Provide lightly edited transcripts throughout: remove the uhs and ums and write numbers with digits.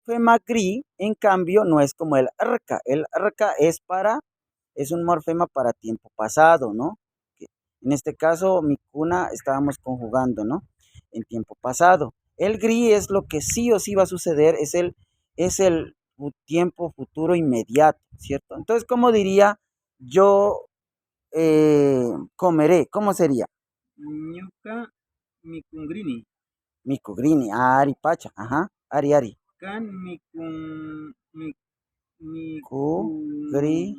morfema gri, en cambio, no es como el rca. El rca es un morfema para tiempo pasado, ¿no? En este caso, mi cuna estábamos conjugando, ¿no? En tiempo pasado. El gri es lo que sí o sí va a suceder, es el tiempo futuro inmediato, ¿cierto? Entonces, ¿cómo diría yo comeré? ¿Cómo sería? Ñuka mikungrini. Micogrini, ari pacha, ajá, ari. Kan Ku, gri,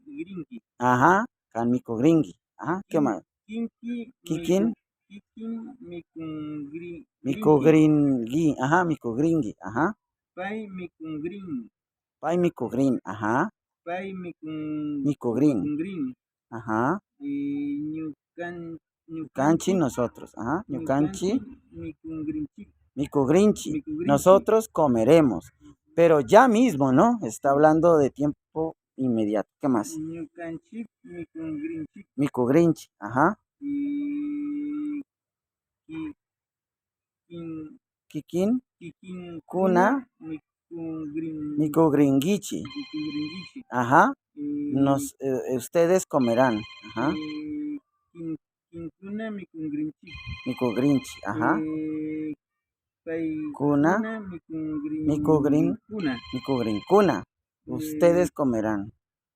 grinki. ajá, kan micogringi, ajá, ¿qué más? Kinki Kikin, kikin mikungrinki. micogringi, ajá, micogringi, ajá, Pai mikungrin. pai micogrin, ajá, Pai micogrin, mikungrin. ajá, ñucanchi Ñukanchi nosotros, ajá, ñucanchi, mikungrinchi. micogrinchi, Mikungrinchi. nosotros comeremos, pero ya mismo, ¿no? Está hablando de tiempo inmediato, ¿qué más? Ñukanchi mikungrinchi. Micogrinchi, ajá, Y kikin, kikin kuna, micogringichi, mikungringichi. ajá, Y ustedes comerán, ajá, kinkuna mikungrinchi. micogrinchi, ajá, kuna, Paykuna micogrin, mikungrinkuna. micogrincuna, ustedes comerán,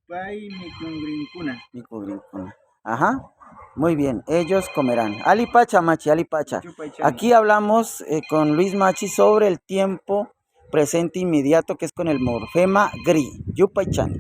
Pay mikungrinkuna. micogrincuna, ajá, muy bien, ellos comerán. Alipacha, Machi, alipacha. Chupaychani. Aquí hablamos con Luis Machi sobre el tiempo presente inmediato, que es con el morfema gri. Yupaychani.